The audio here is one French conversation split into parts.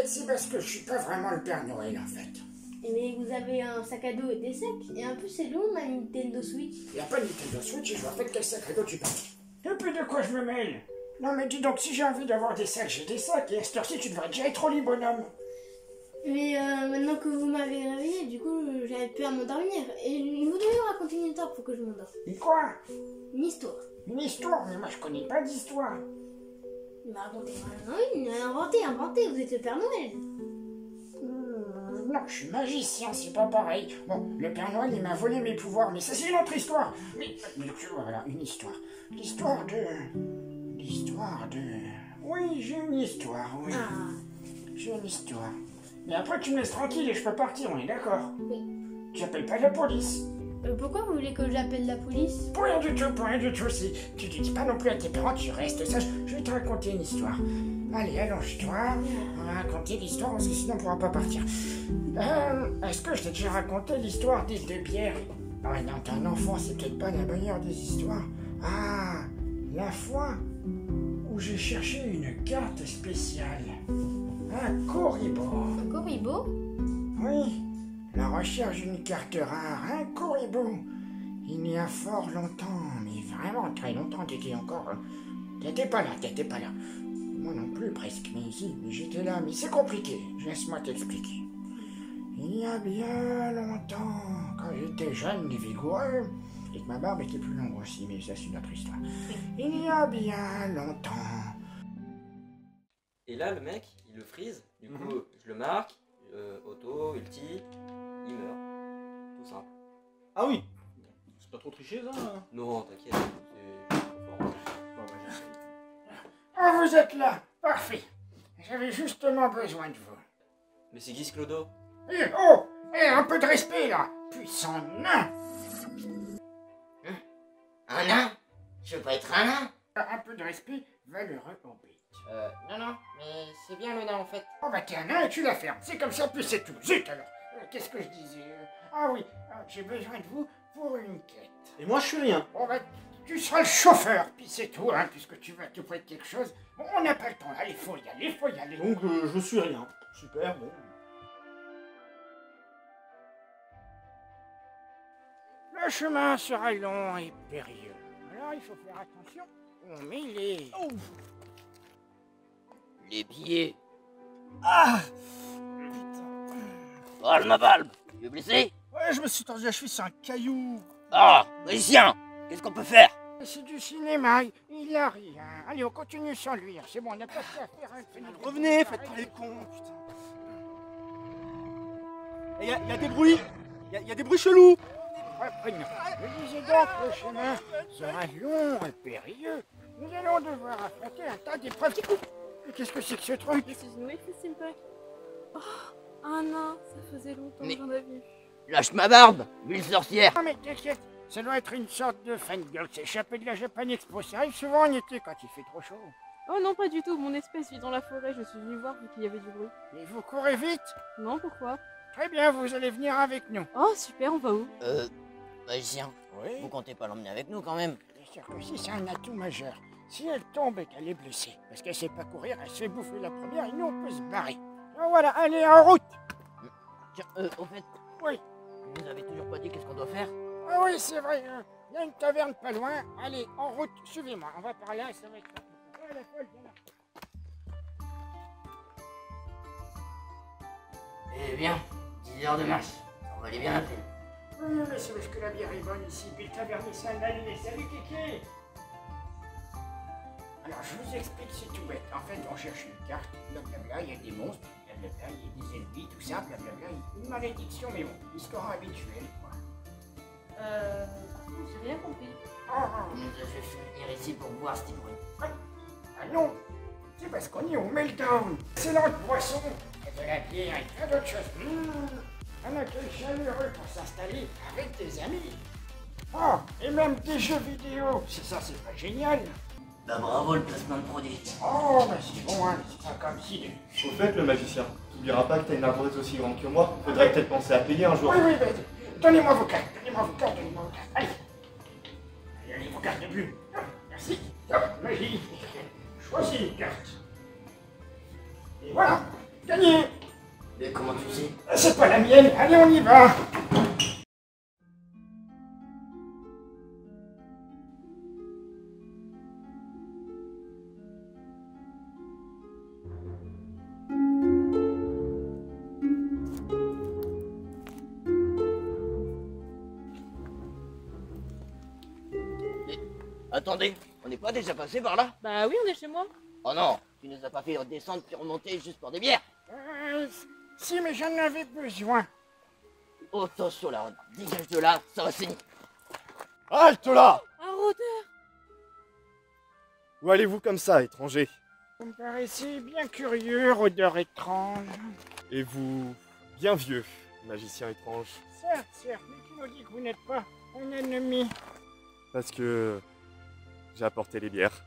fait, c'est parce que je suis pas vraiment le Père Noël, en fait. Mais vous avez un sac à dos et des sacs. Et en plus, c'est lourd, ma Nintendo Switch. Il n'y a pas de Nintendo Switch, je vois pas de quel sac à dos tu parles. Et puis de quoi je me mêle? Non mais dis donc, si j'ai envie d'avoir des sacs, j'ai des sacs. Et à cette heure-ci, tu devrais déjà être au lit, bonhomme. Mais maintenant que vous m'avez réveillé, du coup, j'avais plus à m'endormir. Et vous devez me raconter une histoire pour que je m'endorme. Et quoi? Une histoire. Une histoire? Mais moi, je connais pas d'histoire. Il m'a raconté une. Inventé. Vous êtes le Père Noël. Non, je suis magicien, c'est pas pareil. Bon, le Père Noël, il m'a volé mes pouvoirs, mais ça, c'est une autre histoire. Mais voilà, une histoire. L'histoire de... Oui, j'ai une histoire, oui. Ah. J'ai une histoire. Mais après, tu me laisses tranquille et je peux partir, on est d'accord? Oui. Tu appelles pas la police? Pourquoi vous voulez que j'appelle la police? Pour rien du tout. Si tu dis pas non plus à tes parents, tu restes sage. Je vais te raconter une histoire. Allez, allonge-toi. On va raconter l'histoire parce que sinon on pourra pas partir. Est-ce que je t'ai déjà raconté l'histoire des deux bières? Ah non, t'es un enfant, c'est peut-être pas la meilleure des histoires. Ah, la fois où j'ai cherché une carte spéciale. Un Corribo. Un Corribo? Oui, la recherche d'une carte rare, un Corribo. Il y a fort longtemps, mais vraiment très longtemps, t'étais encore... T'étais pas là. Moi non plus, presque, mais si, mais j'étais là, mais c'est compliqué, laisse-moi t'expliquer. Il y a bien longtemps, quand j'étais jeune et vigoureux, et que ma barbe était plus longue aussi, mais ça c'est une autre histoire. Il y a bien longtemps... Et là, le mec, il le freeze, du coup, je le marque, auto, ulti, il meurt. Tout simple. Ah oui. C'est pas trop triché, ça? Non, t'inquiète, c'est fort. Ah, vous êtes là, parfait. J'avais justement besoin de vous. Mais c'est Guise Clodo. Un peu de respect, là. Puissant nain. Un nain? Je veux pas être un nain? Un peu de respect, valeureux hobbit. Non, mais c'est bien le nain en fait. Oh bah t'es un nain et tu la fermes, c'est comme ça, puis c'est tout. Zut alors. Qu'est-ce que je disais? Ah oui, j'ai besoin de vous pour une quête. Et moi, je suis rien. Bon bah, tu seras le chauffeur, puis c'est tout, hein, puisque tu vas te prêter quelque chose. Bon, on n'a pas le temps, allez, faut y aller. Donc, je suis rien. Super, bon. Le chemin sera long et périlleux. Alors il faut faire attention. On met les... Les billets. Ah! Oh, ma barbe! Tu es blessé? Ouais, je me suis tordu la cheville sur un caillou. Ah, magicien! Qu'est-ce qu'on peut faire? C'est du cinéma, il a rien. Allez, on continue sans lui, c'est bon, on n'a pas de à faire. Revenez, faites pas les cons, putain. Il y a des bruits. Il y a des bruits chelous. Je disais donc, le chemin sera long et périlleux. Nous allons devoir affronter un tas d'épreuves. Qu'est-ce que c'est que ce truc? C'est une Wait Simple. Oh, un nain, ça faisait longtemps que j'en avais vu. Lâche ma barbe, ville sorcière. Non mais t'inquiète, ça doit être une sorte de fangirl qui s'est échappée de la Japan Expo. Ça arrive souvent en été quand il fait trop chaud. Oh non, pas du tout, mon espèce vit dans la forêt, je suis venue voir vu qu'il y avait du bruit. Et vous courez vite? Non, pourquoi? Très bien, vous allez venir avec nous. Oh super, on va où? Magicien, Oui. vous comptez pas l'emmener avec nous quand même? Bien sûr que si, c'est un atout majeur. Si elle tombe et qu'elle est blessée, parce qu'elle sait pas courir, elle se fait bouffer la première et nous on peut se barrer. Alors voilà, allez, en route! Tiens, au fait, Oui. vous avez toujours pas dit qu'est-ce qu'on doit faire? Ah oui, c'est vrai, il y a une taverne pas loin. Allez, en route, suivez-moi, on va par là, ça va être... Ah, la folle, viens là. Eh bien, 10 heures de marche, on va aller bien après. Oui, mais c'est parce que la bière est bonne ici, puis le tavernier c'est un allié. Salut Kiki! Alors, je vous explique, c'est tout bête. En fait, on cherche une carte, blablabla, il y a des monstres, blablabla, il y a des ennemis, tout ça, blablabla. Une malédiction, mais bon, histoire habituelle, quoi. J'ai rien compris. On nous a fait venir ici pour boire ce bruit. Ah non, c'est parce qu'on est au Meltdown. Excellente boisson, de la bière et plein d'autres choses. Un accueil chaleureux pour s'installer avec des amis. Oh, et même des jeux vidéo. C'est ça, c'est pas génial. Bah bravo le placement de produit. Oh, bah c'est bon, hein, c'est pas comme si... Au fait, le magicien, tu n'oublieras pas que t'as une arboriste aussi grande que moi. Faudrait peut-être penser à payer un jour. Oui, mais donnez-moi vos cartes, Allez. Allez, vos cartes bleues. Merci. Hop, magie. Choisis une carte. Et voilà. Gagné. Mais comment tu sais? C'est pas la mienne. Allez, on y va. Attendez, on n'est pas déjà passé par là? Bah oui, on est chez moi. Oh non, tu nous as pas fait redescendre puis remonter juste pour des bières? Si, mais j'en avais besoin. Oh, attention là, dégage de là, ça va saigner. Halte là! Un rôdeur. Où allez-vous comme ça, étranger? Vous me paraissez bien curieux, rôdeur étrange. Et vous, bien vieux, magicien étrange. Certes, mais qui nous dit que vous n'êtes pas un ennemi? Parce que j'ai apporté les bières.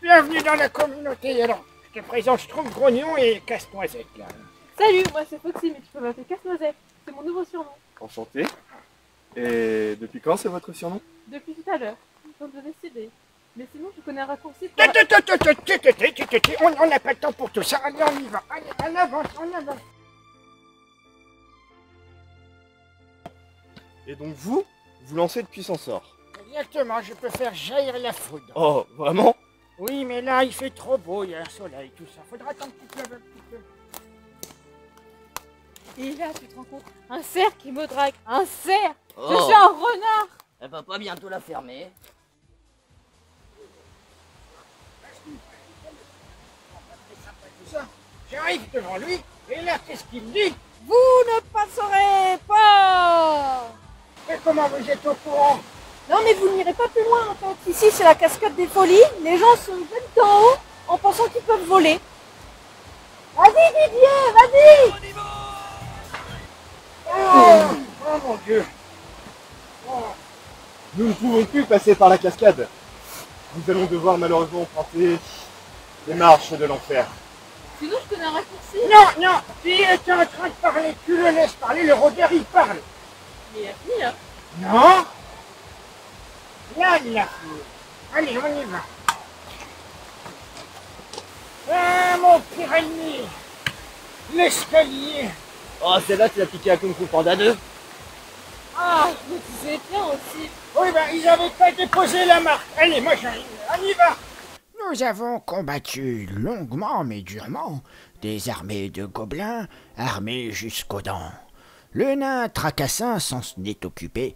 Bienvenue dans la communauté. Alors, je te présente, je trouve Grognon et Casse-Noisette, là. Salut, moi c'est Foxy, mais tu peux m'appeler Casse-Noisette. C'est mon nouveau surnom. Enchanté. Et depuis quand c'est votre surnom? Depuis tout à l'heure. Je viens de décider. Mais sinon, tu connais un raccourci pour... On n'a pas le temps pour tout ça. Allez, on y va. Allez, en avance, en avance. Et donc vous lancez de puissants sorts. Exactement, je peux faire jaillir la foudre. Oh, vraiment? Oui, mais là, il fait trop beau, il y a un soleil, tout ça. Faudra attendre un petit peu. Et là, tu te rends compte, un cerf qui me drague. Un cerf. Je Oh, suis un renard. elle va pas bientôt la fermer. J'arrive devant lui, et là, qu'est-ce qu'il me dit? Vous ne passerez pas. Et comment vous êtes au courant? Non, mais vous n'irez pas plus loin en fait. Ici, c'est la cascade des folies. Les gens sont venus d'en haut en pensant qu'ils peuvent voler. Vas-y, Didier, vas-y. Oh mon Dieu. Nous ne pouvons plus passer par la cascade. Nous allons devoir malheureusement emprunter les marches de l'enfer. Sinon, je connais un raccourci. Non, tu es en train de parler, tu le laisses parler, le rôdeur il parle. Mais il a fini, hein. Non. Là, il a fini. Allez, on y va. Ah, mon pire ennemi. L'escalier. Oh, celle-là, tu l'as piqué à Kung Fu Panda 2. Ah, mais tu sais bien aussi. Oui, ben, ils n'avaient pas déposé la marque. Allez, moi j'arrive, on y va. Nous avons combattu longuement mais durement des armées de gobelins armés jusqu'aux dents. Le nain tracassin s'en est occupé.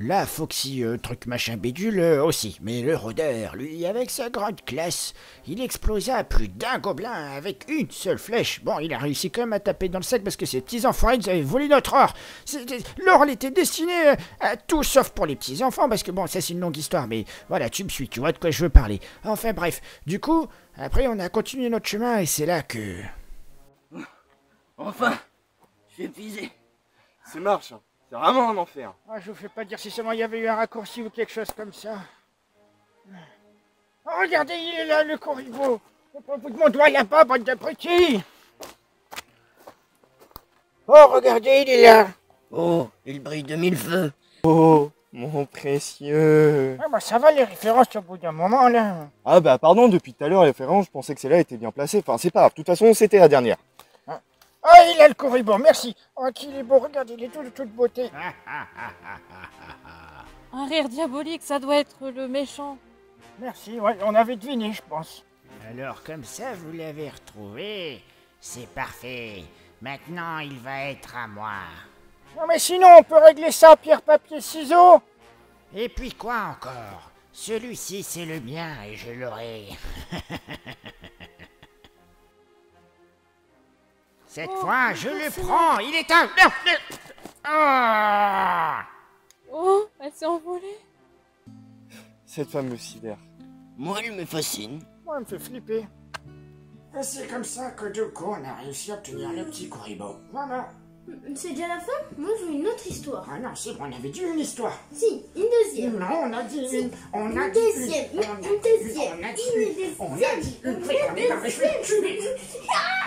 La Foxy truc machin bédule aussi. Mais le rôdeur, lui, avec sa grande classe, il explosa plus d'un gobelin avec une seule flèche. Bon, il a réussi quand même à taper dans le sac parce que ces petits enfoirés nous avaient volé notre or. L'or, elle était destinée à tout sauf pour les petits enfants parce que bon, ça c'est une longue histoire. Mais voilà, tu me suis, tu vois de quoi je veux parler. Enfin bref, du coup, après on a continué notre chemin et c'est là que... Enfin, je suis épuisé. C'est marche, hein. C'est vraiment un enfer. Ah, je vous fais pas dire si seulement il y avait eu un raccourci ou quelque chose comme ça. Oh, regardez, il est là, le corriveau. Au bout de mon doigt là-bas, bande d'abrutis. Oh, regardez, il est là. Oh, il brille de mille feux. Oh, mon précieux. Ah, bah ça va les références au bout d'un moment là. Ah bah pardon, depuis tout à l'heure les références, je pensais que celle-là était bien placée. Enfin, c'est pas grave, de toute façon, c'était la dernière. Ah, il a le corriveau, merci. Oh, qu'il est beau, regardez, il est tout de toute beauté. Un rire diabolique, ça doit être le méchant. Merci, ouais, on avait deviné, je pense. Alors comme ça, vous l'avez retrouvé. C'est parfait. Maintenant, il va être à moi. Non mais sinon, on peut régler ça pierre, papier, ciseaux. Et puis quoi encore? Celui-ci, c'est le mien et je l'aurai. Cette fois, je le prends. Il est un... Ah! Oh, elle s'est envolée. Cette fameuse sidère. Moi, elle me fascine. Moi, elle me fait flipper. Et c'est comme ça que du coup, on a réussi à obtenir le petit corriveau. Voilà. C'est déjà la fin? Moi, je veux une autre histoire. Ah non, c'est bon, on avait dit une histoire. Si, une deuxième. Non, on a dit une. On a Une dit deuxième. une. On a Une dit deuxième. On a dit Une une. On a deuxième. dit une. Une Fais comme ça, je vais te tuer. Ah!